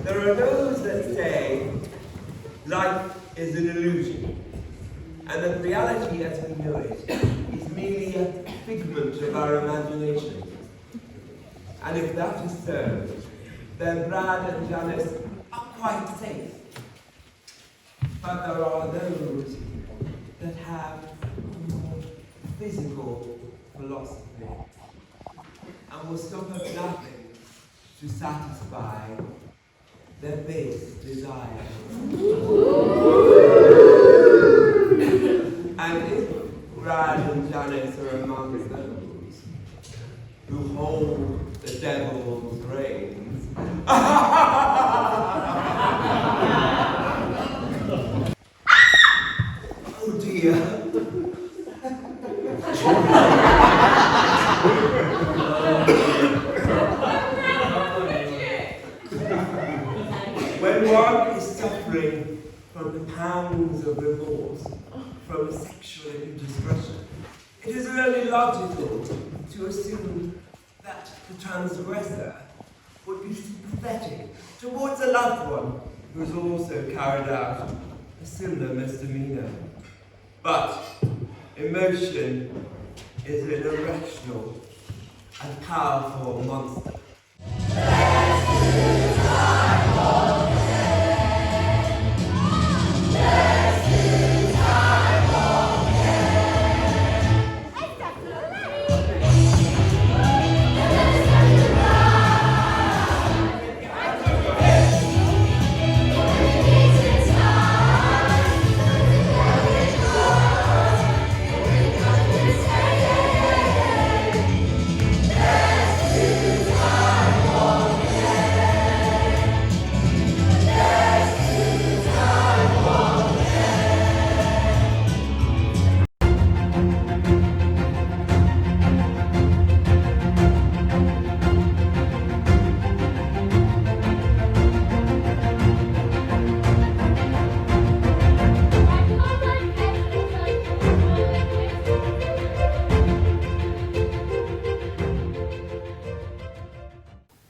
There are those that say life is an illusion, and that reality as we know it is merely a figment of our imagination. And if that is so, then Brad and Janice are quite safe. But there are those that have a more physical philosophy and will stop at nothing to satisfy their base desire. And if Brad and Janice are among those who hold the devil's reins, oh dear. When one is suffering from the pangs of remorse, from sexual indiscretion, it is only logical to assume that the transgressor would be sympathetic towards a loved one who has also carried out a similar misdemeanor. But emotion is an irrational and powerful monster.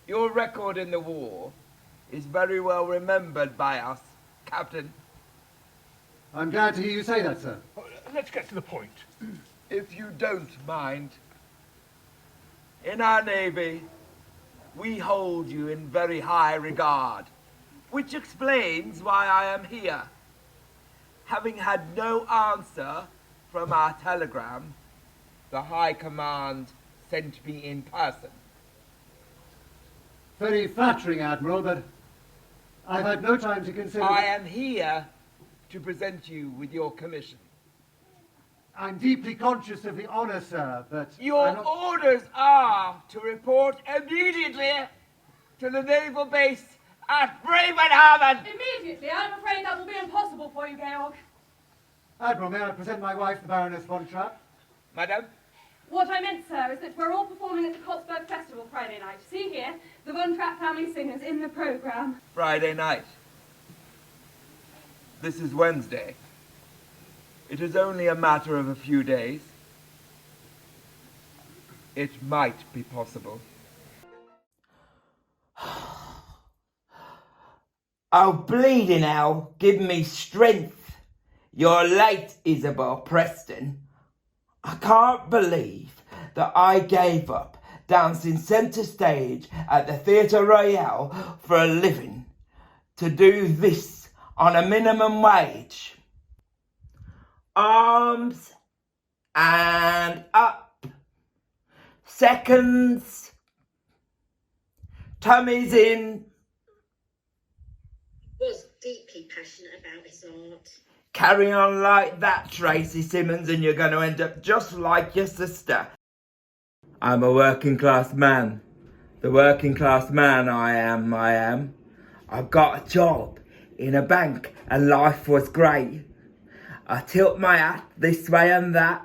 Your record in the war is very well remembered by us, Captain. I'm glad to hear you say that, sir. Let's get to the point. If you don't mind, in our Navy, we hold you in very high regard, which explains why I am here. Having had no answer from our telegram, the High Command sent me in person. Very flattering, Admiral, but I've had no time to consider... I am here to present you with your commission. I'm deeply conscious of the honour, sir, but... Your orders are to report immediately to the naval base at Bremenhaven. Immediately? I'm afraid that will be impossible for you, Georg. Admiral, may I present my wife, the Baroness von Trapp? Madam? What I meant, sir, is that we're all performing at the Cotsburg Festival Friday night. See here, the Von Trapp family singers in the programme. Friday night. This is Wednesday. It is only a matter of a few days. It might be possible. Oh, bleeding hell, give me strength. You're late, Isabel Preston. I can't believe that I gave up dancing centre stage at the Theatre Royale for a living to do this on a minimum wage. Arms and up. Seconds. Tummies in. Was deeply passionate about his art. Carry on like that, Tracy Simmons, and you're going to end up just like your sister. I'm a working class man. The working class man I am. I've got a job in a bank and life was great. I tilt my hat this way and that.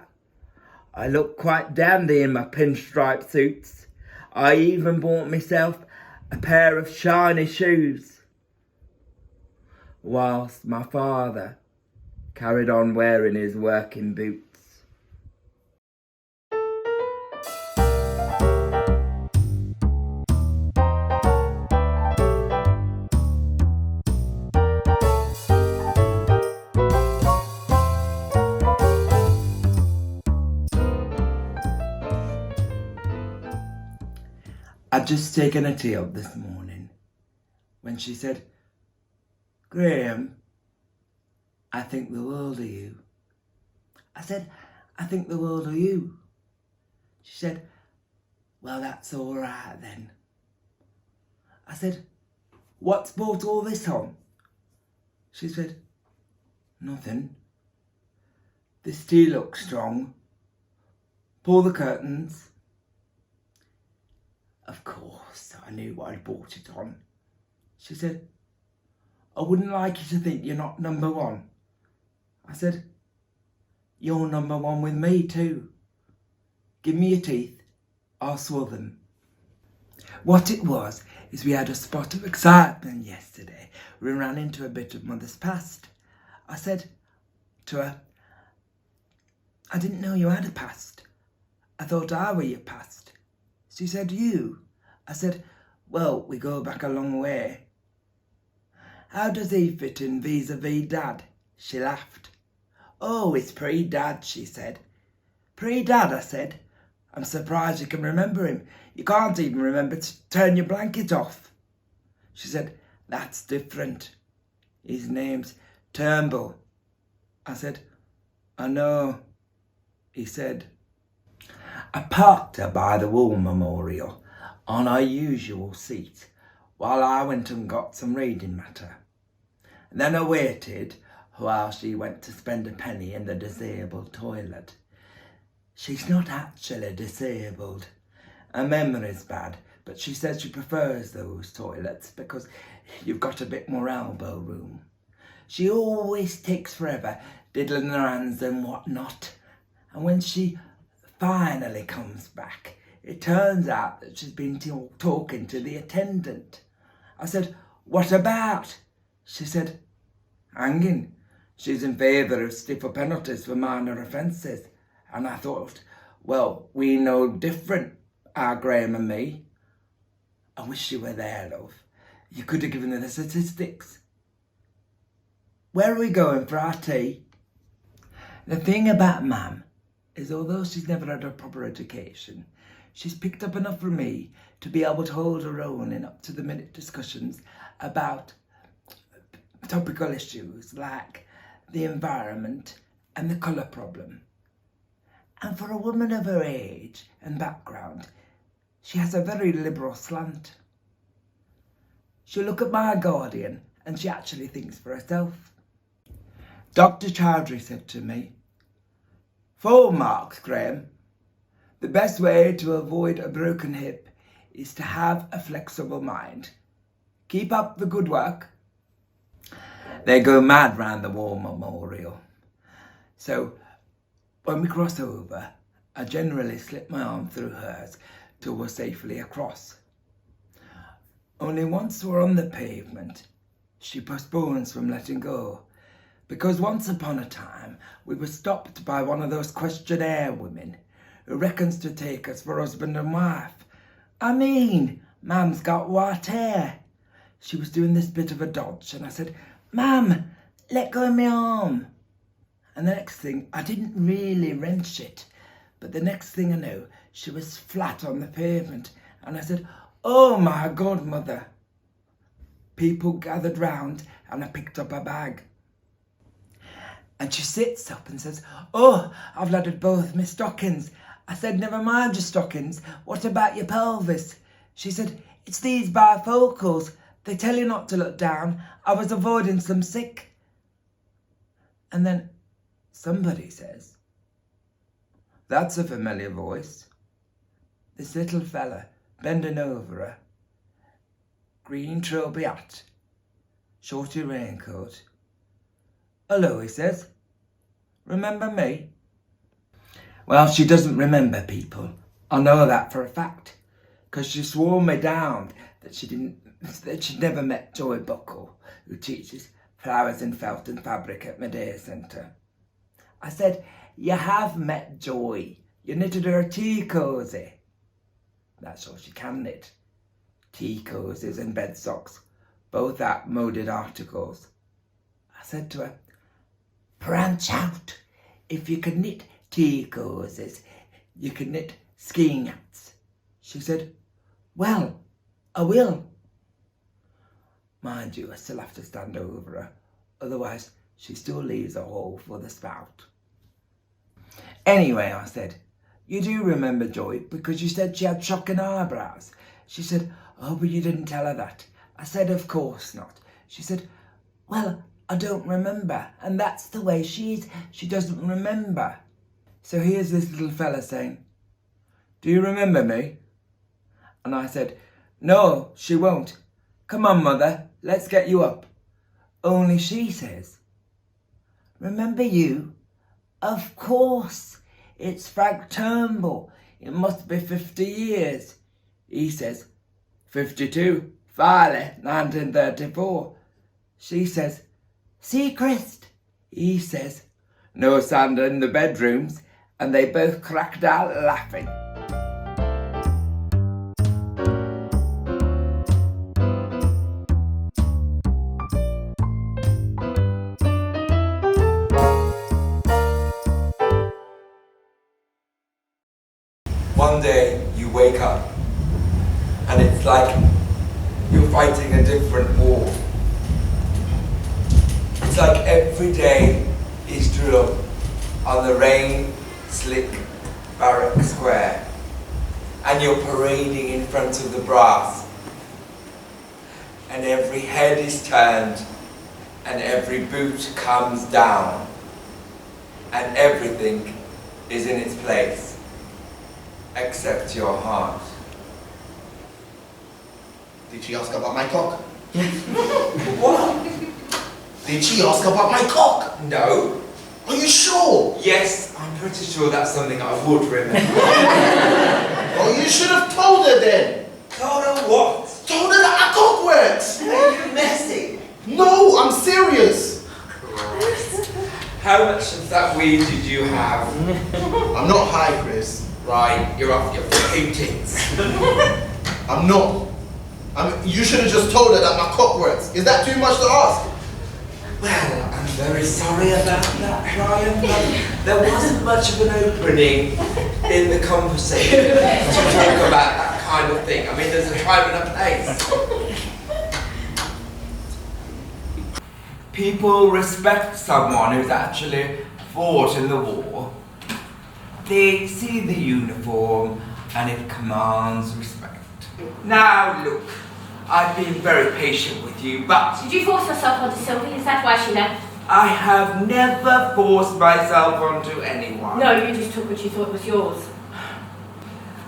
I look quite dandy in my pinstripe suits. I even bought myself a pair of shiny shoes. Whilst my father carried on wearing his working boots. I'd just taken a tea up this morning when she said, "Graham, I think the world of you." I said, "I think the world of you." She said, "Well, that's all right then." I said, "What's brought all this on?" She said, "Nothing. This tea looks strong. Pull the curtains." Of course, I knew what I'd brought it on. She said, "I wouldn't like you to think you're not number one." I said, "You're number one with me too. Give me your teeth, I'll swallow them." What it was is we had a spot of excitement yesterday. We ran into a bit of mother's past. I said to her, "I didn't know you had a past. I thought I were your past." She said, "You?" I said, "Well, we go back a long way." "How does he fit in vis-a-vis Dad?" She laughed. "Oh, it's pre-Dad," she said. "Pre-Dad," I said. "I'm surprised you can remember him. You can't even remember to turn your blanket off." She said, "That's different. His name's Turnbull." I said, "I know." He said. I parked her by the war memorial on her usual seat while I went and got some reading matter. And then I waited while she went to spend a penny in the disabled toilet. She's not actually disabled. Her memory's bad, but she says she prefers those toilets because you've got a bit more elbow room. She always takes forever diddling her hands and whatnot. And when she finally comes back, it turns out that she's been talking to the attendant. I said, "What about?" She said, "Hanging. She's in favour of stiffer penalties for minor offences." And I thought, well, we know different, our Graham and me. I wish you were there, love. You could have given her the statistics. Where are we going for our tea? The thing about Mam is, although she's never had a proper education, she's picked up enough from me to be able to hold her own in up-to-the-minute discussions about topical issues like the environment and the colour problem. And for a woman of her age and background, she has a very liberal slant. She'll look at my Guardian and she actually thinks for herself. Dr. Chowdhury said to me, "Full marks, Graham. The best way to avoid a broken hip is to have a flexible mind. Keep up the good work." They go mad round the war memorial. So when we cross over, I generally slip my arm through hers till we're safely across. Only once we're on the pavement, she postpones from letting go, because once upon a time we were stopped by one of those questionnaire women who reckons to take us for husband and wife. I mean, Mam's got white hair. She was doing this bit of a dodge and I said, "Mam, let go of my arm." And the next thing, I didn't really wrench it, but the next thing I knew, she was flat on the pavement. And I said, "Oh my God, Mother." People gathered round and I picked up her bag. And she sits up and says, "Oh, I've laddered both my stockings." I said, "Never mind your stockings. What about your pelvis?" She said, "It's these bifocals. They tell you not to look down. I was avoiding some sick." And then somebody says, "That's a familiar voice." This little fella bending over her, green trilby hat, shorty raincoat. "Hello," he says. "Remember me?" Well, she doesn't remember people. I know that for a fact, because she swore me down that she'd never met Joy Buckle, who teaches flowers and felt and fabric at my day centre. I said, "You have met Joy. You knitted her a tea cosy." That's all she can knit. Tea cosies and bed socks, both outmoded articles. I said to her, "Branch out. If you can knit tea cosies, you can knit skiing hats." She said, Well, I will. Mind you, I still have to stand over her, otherwise she still leaves a hole for the spout. Anyway, I said, you do remember Joy because you said she had shocking eyebrows. She said, oh, but you didn't tell her that. I said, of course not. She said, well, I don't remember, and that's the way she is. She doesn't remember. So here's this little fella saying, do you remember me? And I said, no, she won't. Come on, mother, let's get you up. Only she says, remember you? Of course, it's Frank Turnbull. It must be 50 years. He says, 52, Farley, 1934. She says, Seacrest. He says, no Sandra in the bedrooms, and they both cracked out laughing. One day you wake up and it's like you're fighting a different war. It's like every day is drill on the rain-slick barrack square and you're parading in front of the brass and every head is turned and every boot comes down and everything is in its place. Except your heart. Did she ask about my cock? What? Did she ask about my cock? No. Are you sure? Yes, I'm pretty sure that's something I would remember. Oh, you should have told her then. Told her what? Told her that my cock works. Are you messing? No, I'm serious. How much of that weed did you have? I'm not high, Chris. Right, you're off your fucking tits. I'm not. You should have just told her that my cock works. Is that too much to ask? Well, I'm very sorry about that, Ryan, but there wasn't much of an opening in the conversation to talk about that kind of thing. I mean, there's a time and a place. People respect someone who's actually fought in the war. They see the uniform and it commands respect. Now look, I've been very patient with you, but Did you force yourself onto Sylvie? Is that why she left? I have never forced myself onto anyone. No, you just took what you thought was yours.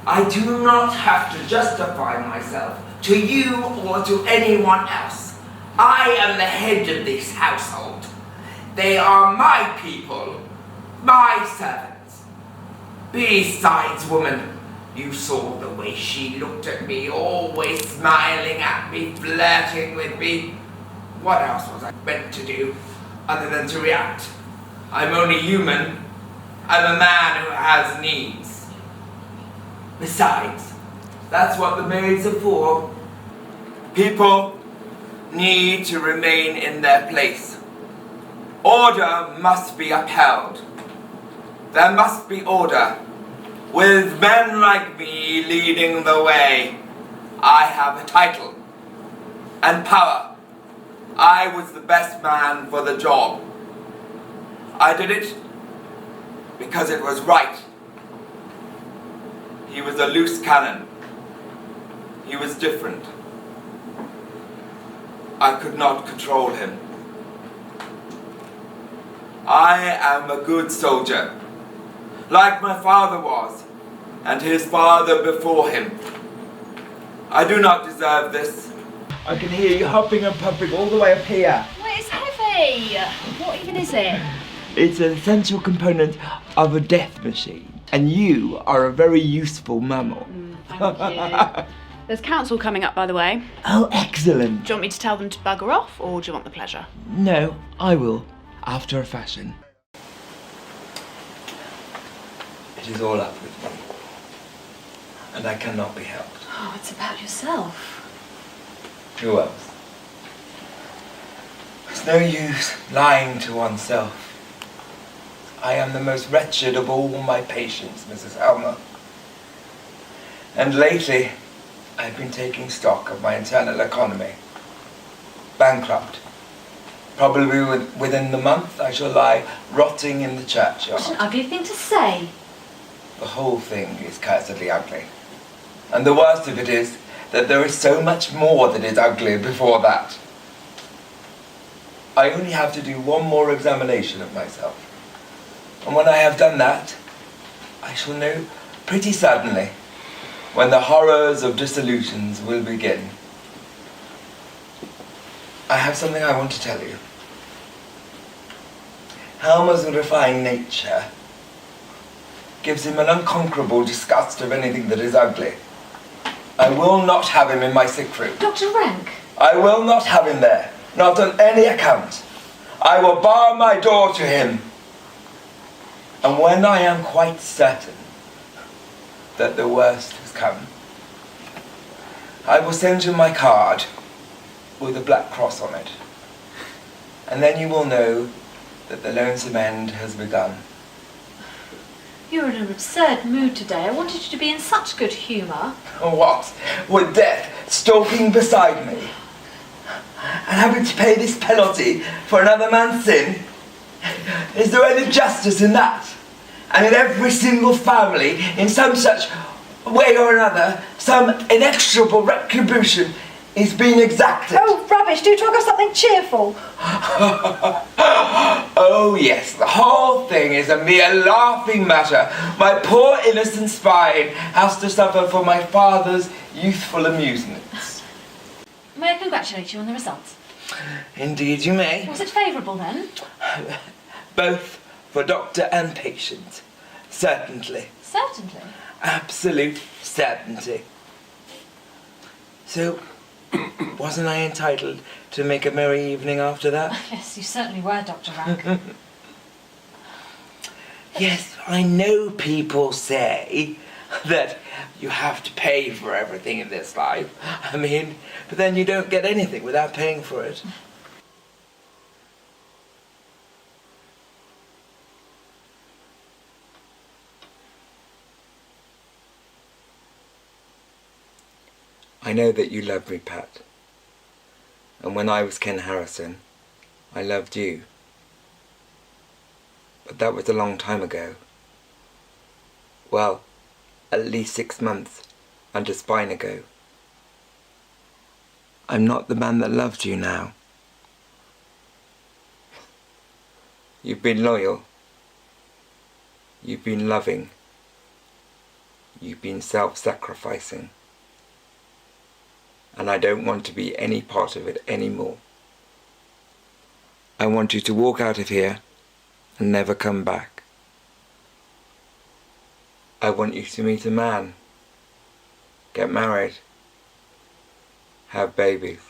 I do not have to justify myself to you or to anyone else. I am the head of this household. They are my people, my servants. Besides, woman, you saw the way she looked at me, always smiling at me, flirting with me. What else was I meant to do other than to react? I'm only human. I'm a man who has needs. Besides, that's what the maids are for. People need to remain in their place. Order must be upheld. There must be order. With men like me leading the way, I have a title and power. I was the best man for the job. I did it because it was right. He was a loose cannon. He was different. I could not control him. I am a good soldier, like my father was, and his father before him. I do not deserve this. I can hear you huffing and puffing all the way up here. Well, it's heavy. What even is it? It's an essential component of a death machine, and you are a very useful mammal. Thank you. There's council coming up, by the way. Oh, excellent. Do you want me to tell them to bugger off, or do you want the pleasure? No, I will, after a fashion. It is all up with me, and I cannot be helped. Oh, it's about yourself. Who else? It's no use lying to oneself. I am the most wretched of all my patients, Mrs. Helmer. And lately, I I've been taking stock of my internal economy. Bankrupt. Probably within the month I shall lie rotting in the churchyard. What an ugly thing to say. The whole thing is cursedly ugly. And the worst of it is that there is so much more that is ugly before that. I only have to do one more examination of myself. And when I have done that, I shall know pretty suddenly when the horrors of disillusions will begin. I have something I want to tell you. Helmer's refined nature gives him an unconquerable disgust of anything that is ugly. I will not have him in my sick room. Dr. Rank? I will not have him there, not on any account. I will bar my door to him. And when I am quite certain that the worst has come, I will send you my card with a black cross on it. And then you will know that the lonesome end has begun. You're in an absurd mood today. I wanted you to be in such good humour. What? With death stalking beside me? And having to pay this penalty for another man's sin? Is there any justice in that? And in every single family, in some such way or another, some inexorable retribution is being exacted. Oh, rubbish. Do talk of something cheerful. Oh yes, the whole thing is a mere laughing matter. My poor innocent spine has to suffer for my father's youthful amusements. May I congratulate you on the results? Indeed you may. Was it favourable then? Both for doctor and patient. Certainly. Certainly. Absolute certainty. So, wasn't I entitled to make a merry evening after that? Yes, you certainly were, Dr. Rank. Yes, I know people say that you have to pay for everything in this life. I mean, but then you don't get anything without paying for it. I know that you love me, Pat. And when I was Ken Harrison, I loved you. But that was a long time ago. Well, at least 6 months under spine ago. I'm not the man that loved you now. You've been loyal. You've been loving. You've been self-sacrificing. And I don't want to be any part of it anymore. I want you to walk out of here and never come back. I want you to meet a man, get married, have babies.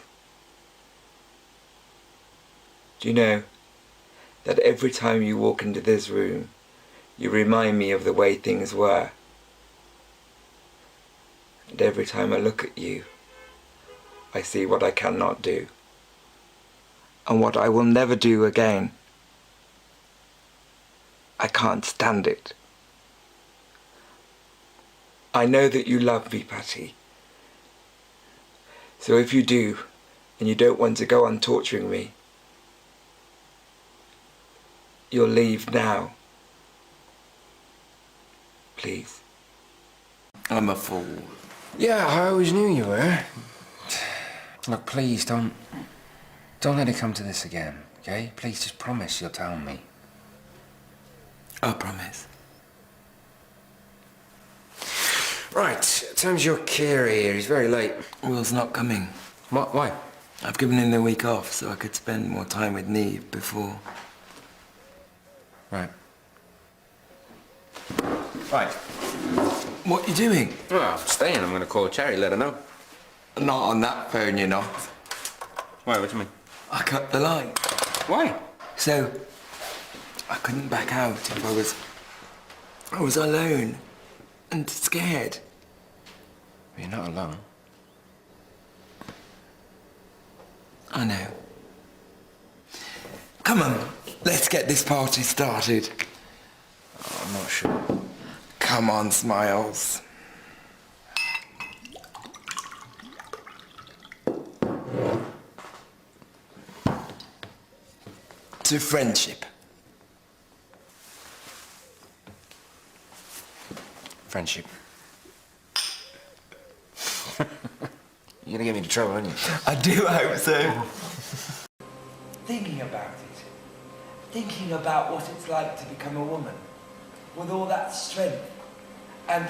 Do you know that every time you walk into this room, you remind me of the way things were? And every time I look at you, I see what I cannot do, and what I will never do again. I can't stand it. I know that you love me, Patty. So if you do, and you don't want to go on torturing me, you'll leave now. Please. I'm a fool. Yeah, I always knew you were. Look, please, don't let it come to this again, okay? Please, just promise you'll tell me. I promise. Right, time's your care here. He's very late. Will's not coming. What? Why? I've given him the week off so I could spend more time with Neve before. Right. Right. What are you doing? Well, I'm staying. I'm going to call Cherry, let her know. Not on that phone, you're not. Why, what do you mean? I cut the line. Why? So, I couldn't back out if I was alone and scared. You're not alone. I know. Come on, let's get this party started. Oh, I'm not sure. Come on, Smiles. to friendship. Friendship. You're gonna get me into trouble, aren't you? I do hope so. Thinking about it. Thinking about what it's like to become a woman. With all that strength. And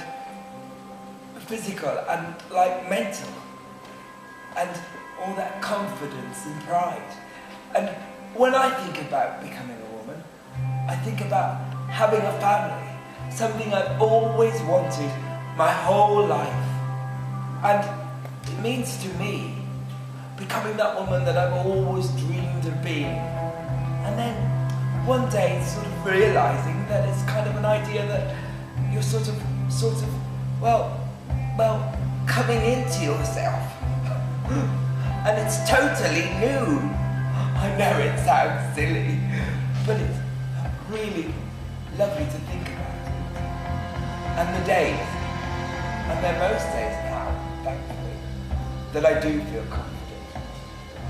physical and like mental. And all that confidence and pride. And when I think about becoming a woman, I think about having a family. Something I've always wanted my whole life. And it means to me becoming that woman that I've always dreamed of being. And then one day sort of realizing that it's kind of an idea that you're sort of, well, coming into yourself. And it's totally new. I know it sounds silly, but it's really lovely to think about. And the days, and they're most days now, thankfully, that I do feel confident.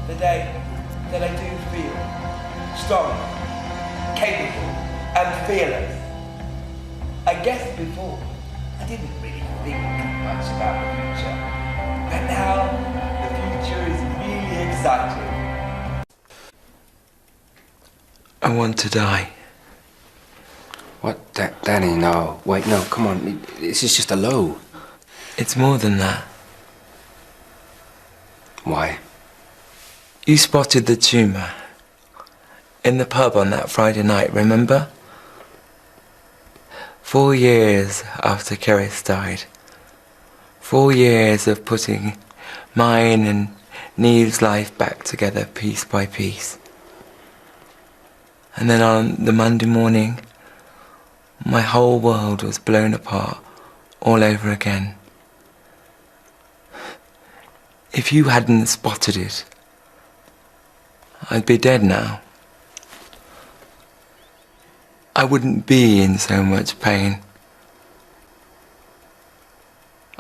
The day that I do feel strong, capable, and fearless. I guess before, I didn't really think much about the future. But now, the future is really exciting. I want to die. What? Danny, no. Wait, no, come on. This is just a low. It's more than that. Why? You spotted the tumour in the pub on that Friday night, remember? 4 years after Keris died. 4 years of putting mine and Neve's life back together piece by piece. And then on the Monday morning, my whole world was blown apart all over again. If you hadn't spotted it, I'd be dead now. I wouldn't be in so much pain.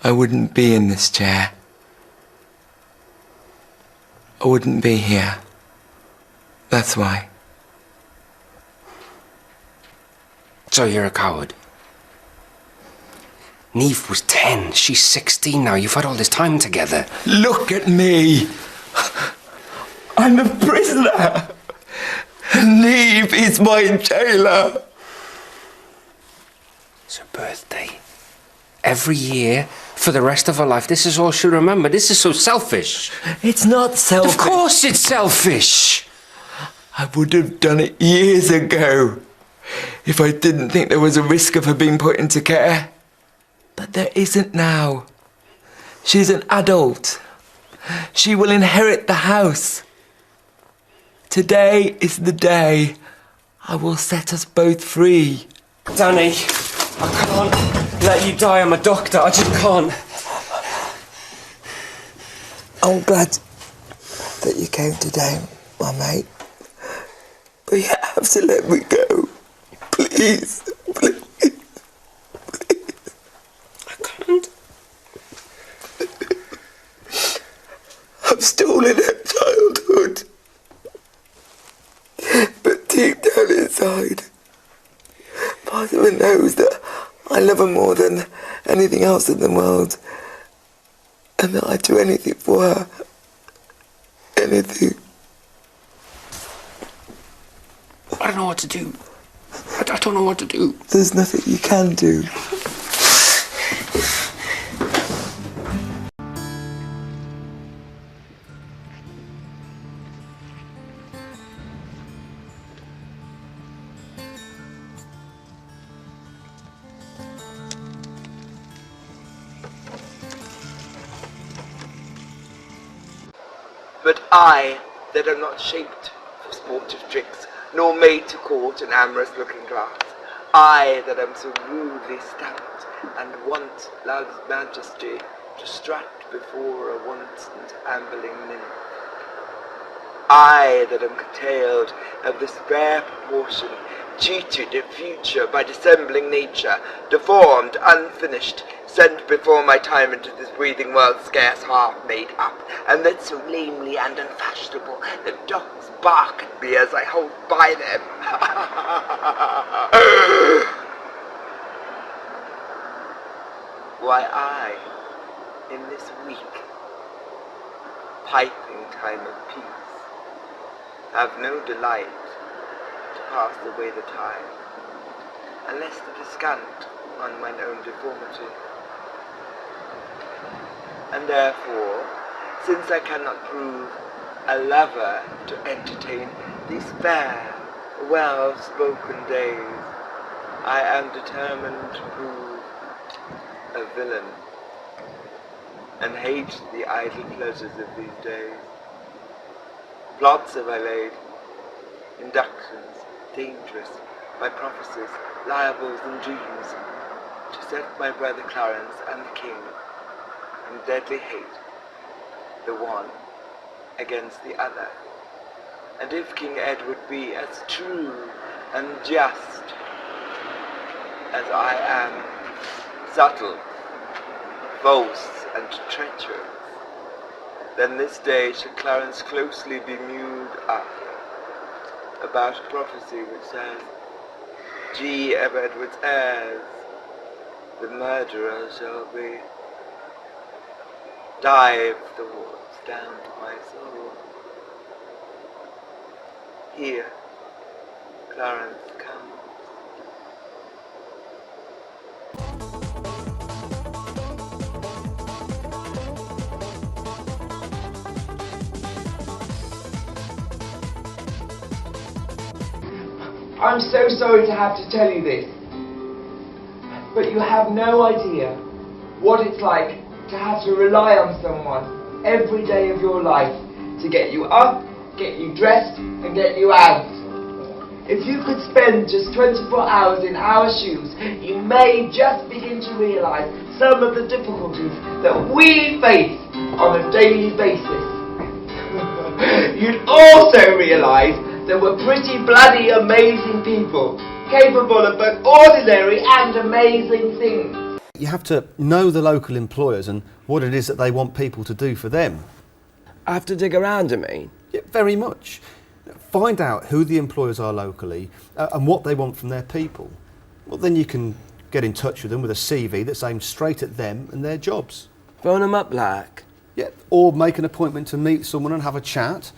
I wouldn't be in this chair. I wouldn't be here. That's why. So you're a coward. Neve was 10. She's 16 now. You've had all this time together. Look at me. I'm a prisoner. Neve is my jailer. It's her birthday. Every year, for the rest of her life, this is all she'll remember. This is so selfish. It's not selfish. Of course it's selfish. I would have done it years ago if I didn't think there was a risk of her being put into care. But there isn't now. She's an adult. She will inherit the house. Today is the day I will set us both free. Danny, I can't let you die. I'm a doctor. I just can't. I'm glad that you came today, my mate. But you have to let me go. Please, please, please. I can't. I've stolen her childhood. But deep down inside, part of her knows that I love her more than anything else in the world. And that I'd do anything for her. Anything. I don't know what to do. I don't know what to do. There's nothing you can do. But I, that am not shaped for sportive tricks, nor made to court an amorous looking glass, I, that am so rudely stamped, and want love's majesty to strut before a wanton ambling nymph, I, that am curtailed of this bare proportion cheated in future by dissembling nature, deformed, unfinished, sent before my time into this breathing world scarce half made up, and that so lamely and unfashionable that dogs bark at me as I hold by them. Why I, in this weak, piping time of peace, have no delight to pass away the time, unless to descant on mine own deformity. And therefore, since I cannot prove a lover to entertain these fair, well-spoken days, I am determined to prove a villain, and hate the idle pleasures of these days. Plots have I laid, inductions, dangerous, by prophecies, liables, and dreams, to set my brother Clarence and the King in deadly hate, the one against the other. And if King Edward be as true and just as I am subtle, false, and treacherous, then this day should Clarence closely be mewed up about a prophecy which says, G. of Edward's heirs, the murderer shall be. Dive the words down to my soul. Here, Clarence comes. I'm so sorry to have to tell you this, but you have no idea what it's like to have to rely on someone every day of your life to get you up, get you dressed, and get you out. If you could spend just 24 hours in our shoes, you may just begin to realise some of the difficulties that we face on a daily basis. You'd also realise that we're pretty bloody amazing people, capable of both ordinary and amazing things. You have to know the local employers and what it is that they want people to do for them. I have to dig around, I mean? Yeah, very much. Find out who the employers are locally and what they want from their people. Well, then you can get in touch with them with a CV that's aimed straight at them and their jobs. Phone them up, like? Yeah, or make an appointment to meet someone and have a chat.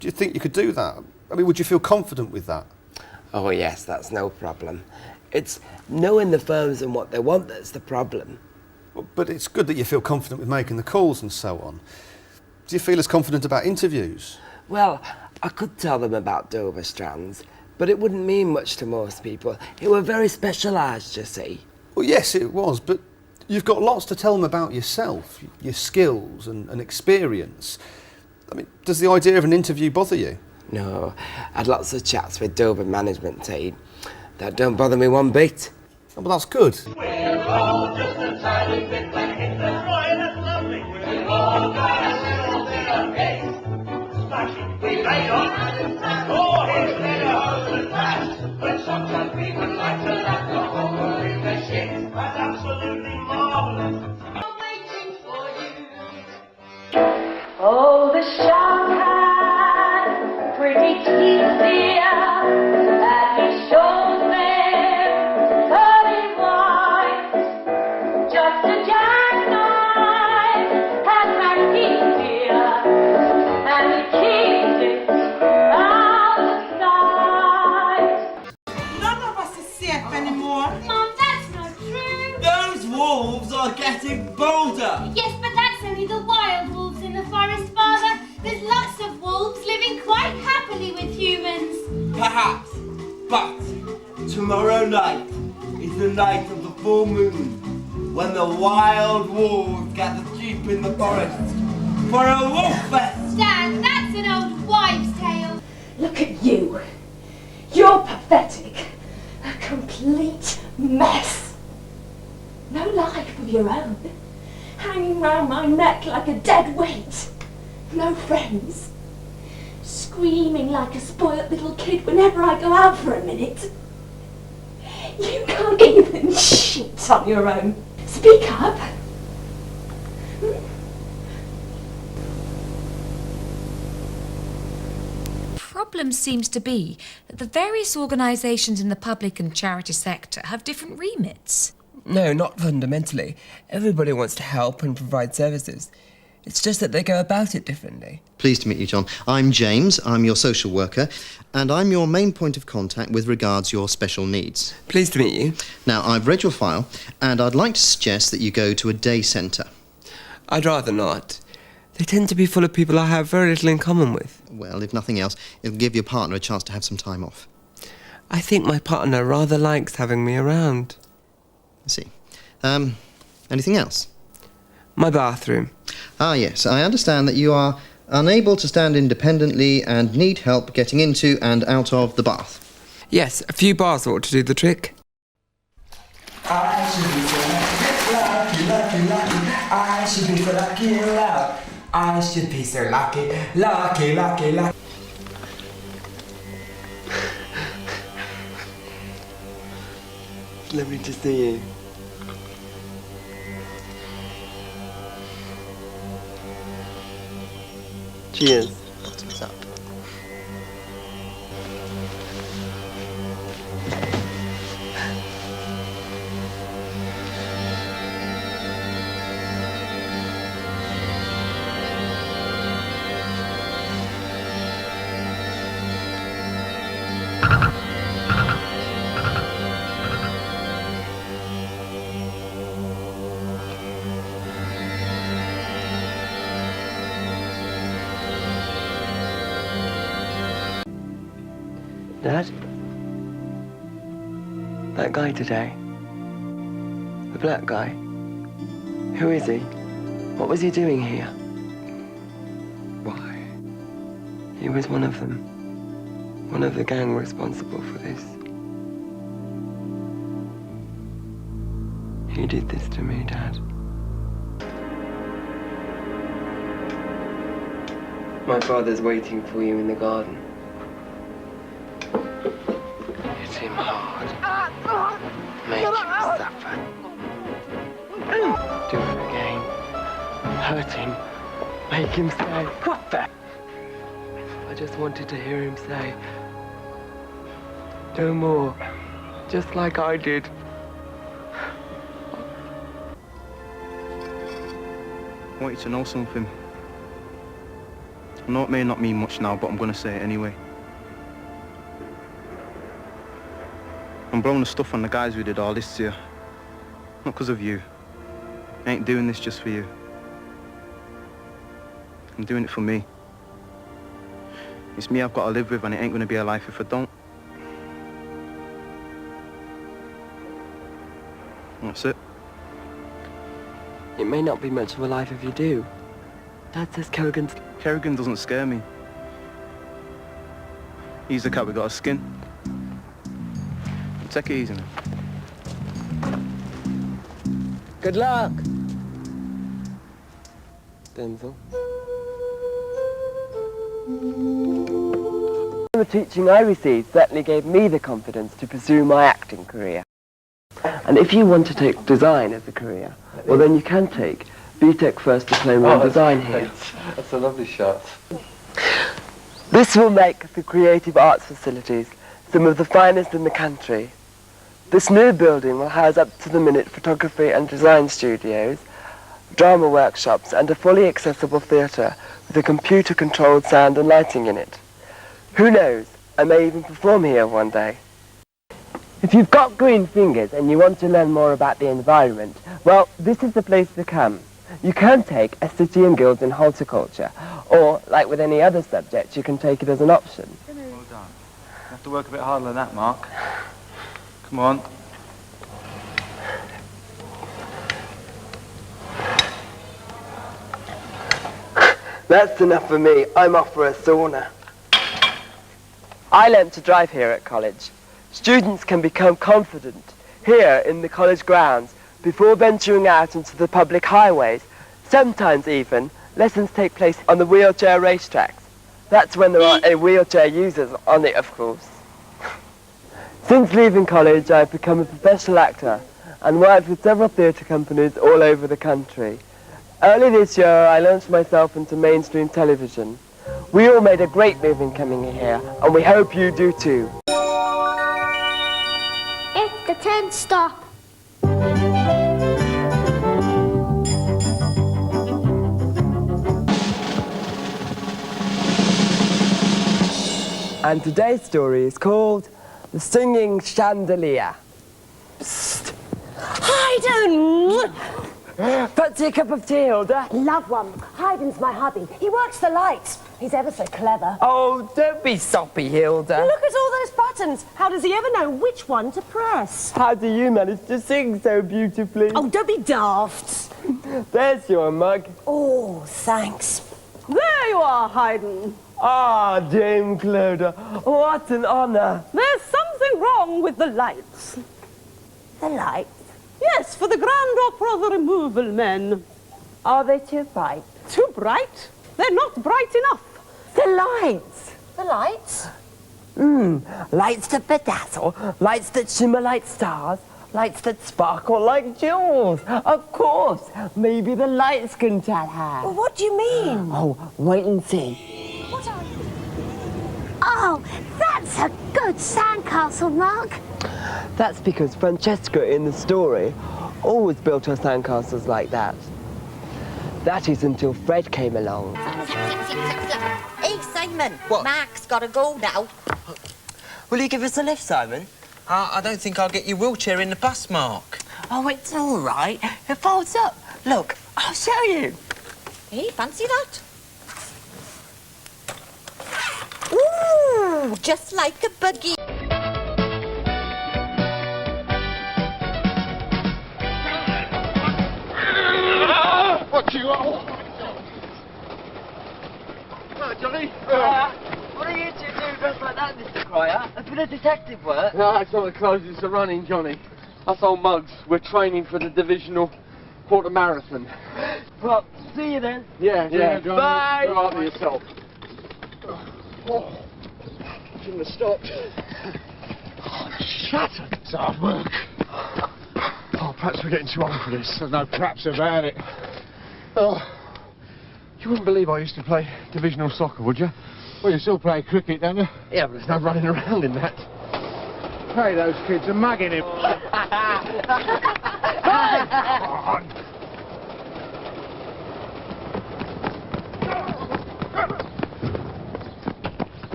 Do you think you could do that? I mean, would you feel confident with that? Oh yes, that's no problem. It's knowing the firms and what they want that's the problem. Well, but it's good that you feel confident with making the calls and so on. Do you feel as confident about interviews? Well, I could tell them about Dover strands, but it wouldn't mean much to most people. It were very specialised, you see. Well, yes, it was, but you've got lots to tell them about yourself, your skills and experience. I mean, does the idea of an interview bother you? No, I had lots of chats with Dover management team. That don't bother me one bit. Oh, well, that's good. We're all just a tiny bit like Hitler. Roy, that's lovely. We've all got a little bit of hate. Smashing, we made on. Oh, here's made a hole and flash. But sometimes we would like to laugh the whole in the shit. That's absolutely marvellous. I'm waiting for you. Oh, the shark had pretty teeth here, and he showed them 30 wines. Just a jackknife had Frankie's here, and he keeps it out of sight. None of us is safe anymore. Mum, that's not true. Those wolves are getting bolder. Yes, but that's only the wild wolves in the forest, Father. There's lots of wolves living quite happily with humans. Perhaps, but tomorrow night is the night of the full moon, when the wild wolves gather deep in the forest for a wolf fest. Dad, that's an old wives' tale. Look at you. You're pathetic. A complete mess. No life of your own. Hanging round my neck like a dead weight. No friends. screaming like a spoilt little kid whenever I go out for a minute. You can't even shit on your own. Speak up. Problem seems to be that the various organisations in the public and charity sector have different remits. No, not fundamentally. Everybody wants to help and provide services. It's just that they go about it differently. Pleased to meet you, John. I'm James, I'm your social worker, and I'm your main point of contact with regards your special needs. Pleased to meet you. Now, I've read your file, and I'd like to suggest that you go to a day centre. I'd rather not. They tend to be full of people I have very little in common with. Well, if nothing else, it'll give your partner a chance to have some time off. I think my partner rather likes having me around. I see. Anything else? My bathroom. Ah, yes. I understand that you are unable to stand independently and need help getting into and out of the bath. Yes, a few bars ought to do the trick. I should be so lucky, lucky, lucky. I should be so lucky, lucky. I should be so lucky, lucky, lucky, lucky. It's lovely to see you. Cheers. What's up? Dad? That guy today? The black guy? Who is he? What was he doing here? Why? He was one of them. One of the gang responsible for this. He did this to me, Dad. My father's waiting for you in the garden. Hit him hard. Make him suffer. Do it again. Hurt him. Make him say, "What the?" I just wanted to hear him say, "No more." Just like I did. I want you to know something. I know it may not mean much now, but I'm going to say it anyway. I'm blowing the stuff on the guys who did all this to you. Not because of you. I ain't doing this just for you. I'm doing it for me. It's me I've got to live with, and it ain't going to be a life if I don't. That's it. It may not be much of a life if you do. Dad says Kerrigan doesn't scare me. He's the cat we got a skin. Take it easy now. Good luck, Denzel. The teaching I received certainly gave me the confidence to pursue my acting career. And if you want to take design as a career, well then you can take BTEC First Diploma in Design here. That's a lovely shot. This will make the creative arts facilities some of the finest in the country. This new building will house up-to-the-minute photography and design studios, drama workshops and a fully accessible theatre with a computer-controlled sound and lighting in it. Who knows, I may even perform here one day. If you've got green fingers and you want to learn more about the environment, well, this is the place to come. You can take a city and guilds in horticulture, or, like with any other subject, you can take it as an option. Well done. You have to work a bit harder than that, Mark. Come on. That's enough for me. I'm off for a sauna. I learnt to drive here at college. Students can become confident here in the college grounds before venturing out into the public highways. Sometimes even, lessons take place on the wheelchair racetracks. That's when there aren't any wheelchair users on it, of course. Since leaving college, I've become a professional actor and worked with several theatre companies all over the country. Early this year, I launched myself into mainstream television. We all made a great living coming here, and we hope you do too. It's the 10 stop. And today's story is called The Singing Chandelier. Psst. Haydn! Fancy a cup of tea, Hilda? Love one. Haydn's my hubby. He works the lights. He's ever so clever. Oh, don't be soppy, Hilda. Look at all those buttons. How does he ever know which one to press? How do you manage to sing so beautifully? Oh, don't be daft. There's your mug. Oh, thanks. There you are, Haydn. Ah, Dame Clodagh, what an honour. There's something wrong with the lights. The lights? Yes, for the Grand Opera, the removal men. Are they too bright? Too bright? They're not bright enough. The lights. The lights? Lights that bedazzle, lights that shimmer like stars, lights that sparkle like jewels. Of course, maybe the lights can tell her. Well, what do you mean? Oh, wait and see. What are you? Oh, that's a good sandcastle, Mark. That's because Francesca in the story always built her sandcastles like that. That is until Fred came along. Hey, Simon. What? Mark's got to go now. Will you give us a lift, Simon? I don't think I'll get your wheelchair in the bus, Mark. Oh, it's all right. It folds up. Look, I'll show you. Hey, fancy that? Ooh, just like a buggy. What you want? Oh, Johnny. What are you two doing dressed like that, Mr. Cryer? A bit of detective work? No, it's not the closest to running, Johnny. Us old mugs, we're training for the divisional quarter marathon. Well, see you then. Yeah, Johnny. Bye. Look after yourself. Oh, shouldn't have stopped. Oh, shut it. It's hard work. Oh, perhaps we're getting too old for this. There's no perhaps about it. Oh, you wouldn't believe I used to play divisional soccer, would you? Well, you still play cricket, don't you? Yeah, but there's no running around in that. Hey, those kids are mugging him.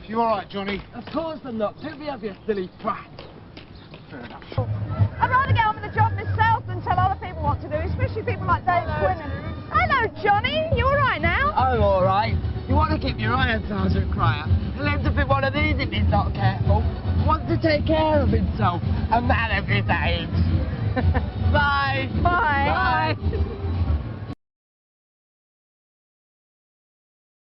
You all right, Johnny? Of course I'm not. Don't be up, you silly twat. Fair enough. I'd rather get on with the job myself than tell other people what to do, especially people like Dave Quinn. Hello, Johnny. You all right now? I'm all right. You want to keep your eye on Sergeant Cryer. He'll end up in one of these if he's not careful. Wants to take care of himself. A man of his age. Bye. Bye. Bye.